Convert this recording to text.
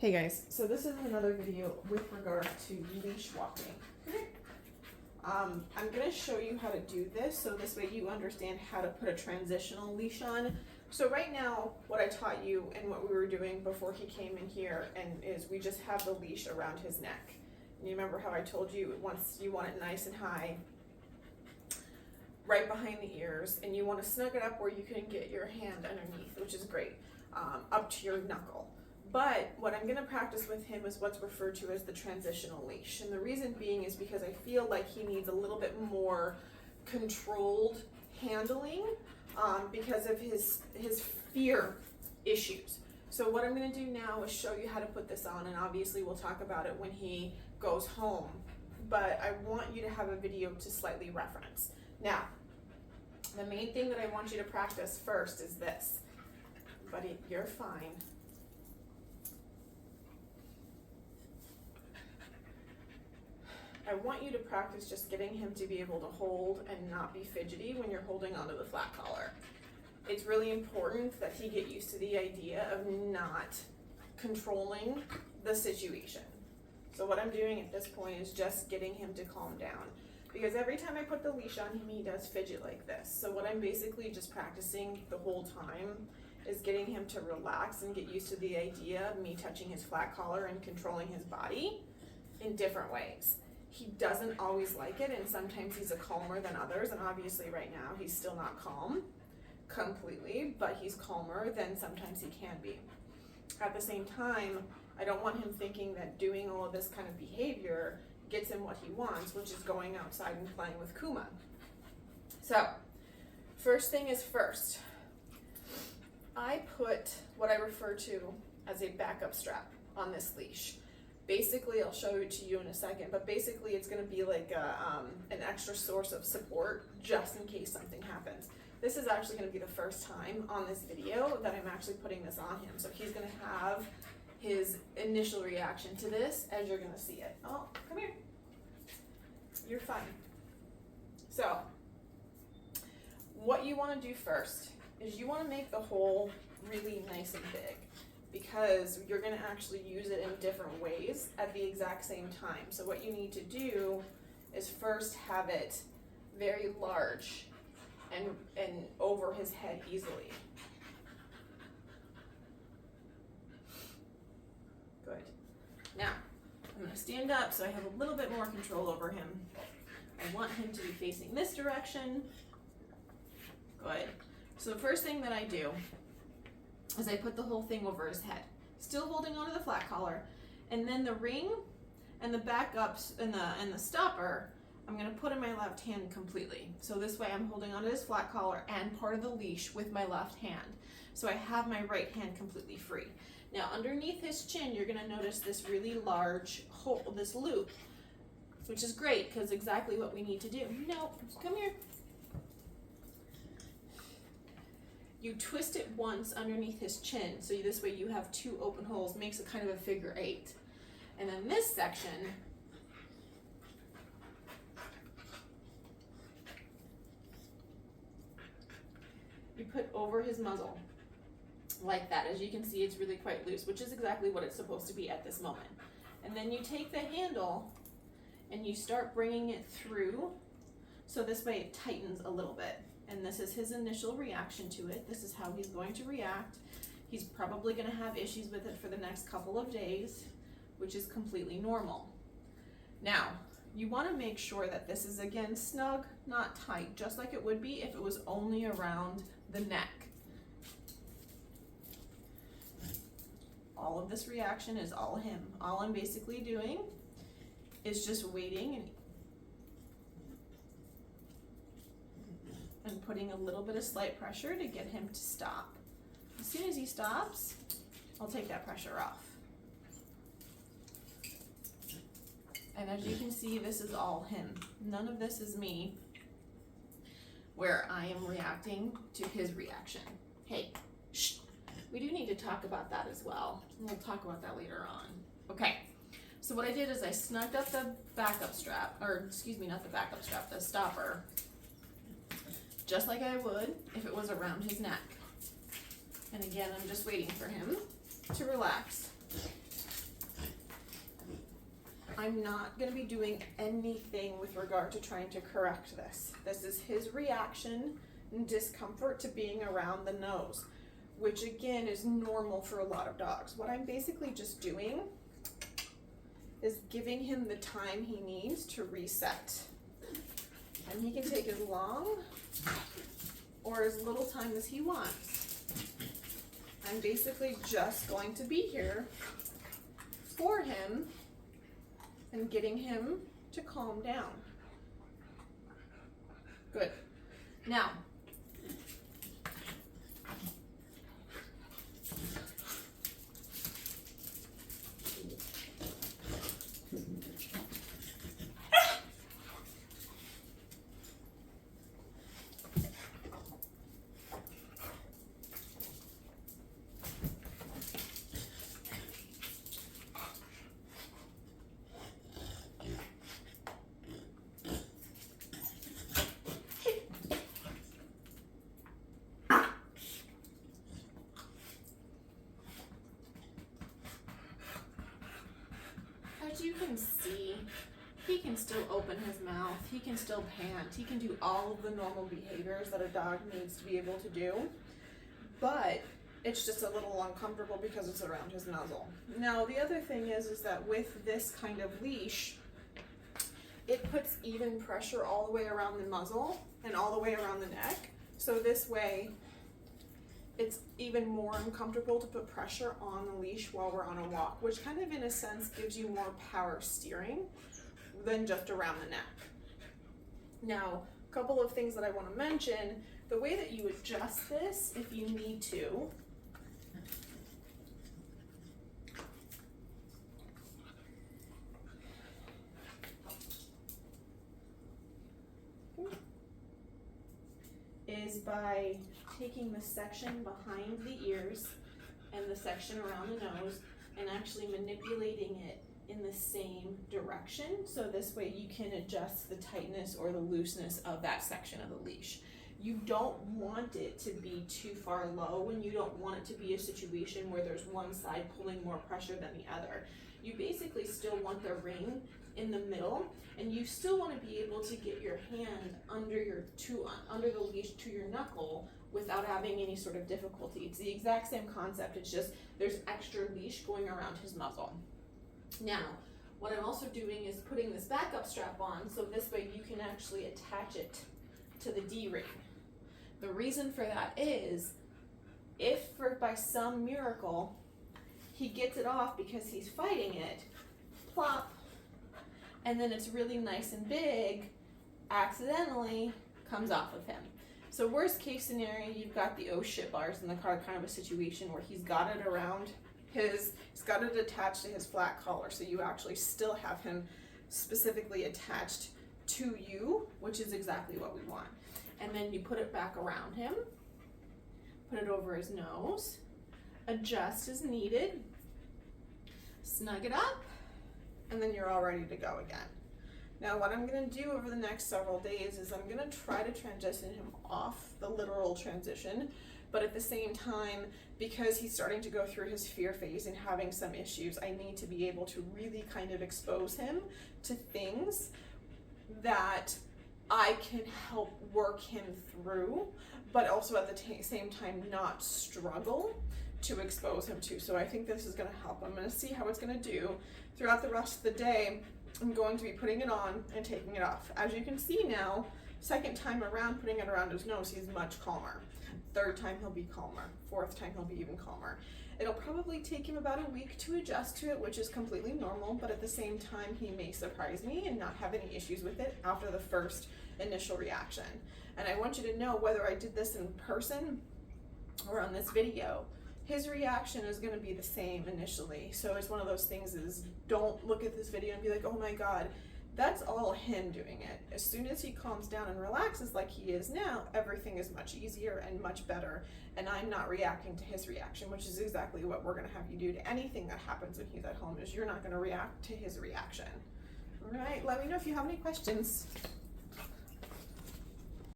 Hey guys, so this is another video with regard to leash walking. I'm going to show you how to do this so this way you understand how to put a transitional leash on. So right now, what I taught you and what we were doing before he came in here is we just have the leash around his neck. And you remember how I told you once you want it nice and high, right behind the ears, and you want to snug it up where you can get your hand underneath, which is great, up to your knuckle. But what I'm going to practice with him is what's referred to as the transitional leash. And the reason being is because I feel like he needs a little bit more controlled handling because of his fear issues. So what I'm going to do now is show you how to put this on, and obviously we'll talk about it when he goes home. But I want you to have a video to slightly reference. Now, the main thing that I want you to practice first is this. Buddy, you're fine. I want you to practice just getting him to be able to hold and not be fidgety when you're holding onto the flat collar. It's really important that he get used to the idea of not controlling the situation. So what I'm doing at this point is just getting him to calm down. Because every time I put the leash on him, he does fidget like this. So what I'm basically just practicing the whole time is getting him to relax and get used to the idea of me touching his flat collar and controlling his body in different ways. He doesn't always like it, and sometimes he's calmer than others, and obviously right now he's still not calm completely, but he's calmer than sometimes he can be. At the same time, I don't want him thinking that doing all of this kind of behavior gets him what he wants, which is going outside and playing with Kuma. So, first thing is first. I put what I refer to as a backup strap on this leash. Basically, I'll show it to you in a second, but basically it's going to be like an extra source of support just in case something happens. This is actually going to be the first time on this video that I'm actually putting this on him. So he's going to have his initial reaction to this as you're going to see it. Oh, come here. You're fine. So what you want to do first is you want to make the hole really nice and big, because you're going to actually use it in different ways at the exact same time. So what you need to do is first have it very large and over his head easily. Good. Now, I'm going to stand up so I have a little bit more control over him. I want him to be facing this direction. Good. So the first thing that I do is I put the whole thing over his head, still holding onto the flat collar, and then the ring and the backups and the stopper I'm going to put in my left hand completely. So this way I'm holding onto his flat collar and part of the leash with my left hand. So I have my right hand completely free. Now underneath his chin, you're going to notice this really large hole, this loop, which is great because exactly what we need to do. No, come here. You twist it once underneath his chin, so this way you have two open holes, makes it kind of a figure 8. And then this section, you put over his muzzle, like that. As you can see, it's really quite loose, which is exactly what it's supposed to be at this moment. And then you take the handle and you start bringing it through, so this way it tightens a little bit. And this is his initial reaction to it. This is how he's going to react. He's probably going to have issues with it for the next couple of days, which is completely normal. Now, you want to make sure that this is, again, snug, not tight, just like it would be if it was only around the neck. All of this reaction is all him. All I'm basically doing is just waiting and putting a little bit of slight pressure to get him to stop. As soon as he stops, I'll take that pressure off. And as you can see, this is all him. None of this is me, where I am reacting to his reaction. Hey, shh, we do need to talk about that as well. We'll talk about that later on. Okay, so what I did is I snugged up the backup strap, or excuse me, not the backup strap, the stopper, just like I would if it was around his neck. And again, I'm just waiting for him to relax. I'm not gonna be doing anything with regard to trying to correct this. This is his reaction and discomfort to being around the nose, which again is normal for a lot of dogs. What I'm basically just doing is giving him the time he needs to reset. And he can take as long or as little time as he wants. I'm basically just going to be here for him and getting him to calm down. Good. Now, as you can see, he can still open his mouth, he can still pant, he can do all of the normal behaviors that a dog needs to be able to do, but it's just a little uncomfortable because it's around his muzzle. Now, the other thing is that with this kind of leash, it puts even pressure all the way around the muzzle and all the way around the neck. So this way, it's even more uncomfortable to put pressure on the leash while we're on a walk, which kind of in a sense gives you more power steering than just around the neck. Now, a couple of things that I want to mention. The way that you adjust this, if you need to, is by taking the section behind the ears and the section around the nose and actually manipulating it in the same direction. So this way you can adjust the tightness or the looseness of that section of the leash. You don't want it to be too far low, and you don't want it to be a situation where there's one side pulling more pressure than the other. You basically still want the ring in the middle, and you still want to be able to get your hand under the leash to your knuckle without having any sort of difficulty. It's the exact same concept, it's just there's extra leash going around his muzzle. Now, what I'm also doing is putting this backup strap on, so this way you can actually attach it to the D-ring. The reason for that is, if by some miracle he gets it off because he's fighting it, plop, and then it's really nice and big, accidentally comes off of him. So worst case scenario, you've got the oh shit bars in the car, kind of a situation where he's got it around he's got it attached to his flat collar, so you actually still have him specifically attached to you, which is exactly what we want. And then you put it back around him, put it over his nose, adjust as needed, snug it up, and then you're all ready to go again. Now what I'm gonna do over the next several days is I'm gonna try to transition him off the literal transition, but at the same time, because he's starting to go through his fear phase and having some issues, I need to be able to really kind of expose him to things that I can help work him through, but also at the same time not struggle to expose him to. So I think this is gonna help. I'm gonna see how it's gonna do. Throughout the rest of the day, I'm going to be putting it on and taking it off. As you can see now, second time around putting it around his nose, he's much calmer. Third time he'll be calmer. Fourth time he'll be even calmer. It'll probably take him about a week to adjust to it, which is completely normal, but at the same time, he may surprise me and not have any issues with it after the first initial reaction. And I want you to know, whether I did this in person or on this video, his reaction is going to be the same initially. So it's one of those things is, don't look at this video and be like, oh my God, that's all him doing it. As soon as he calms down and relaxes like he is now, everything is much easier and much better. And I'm not reacting to his reaction, which is exactly what we're going to have you do to anything that happens when he's at home, is you're not going to react to his reaction. All right, let me know if you have any questions.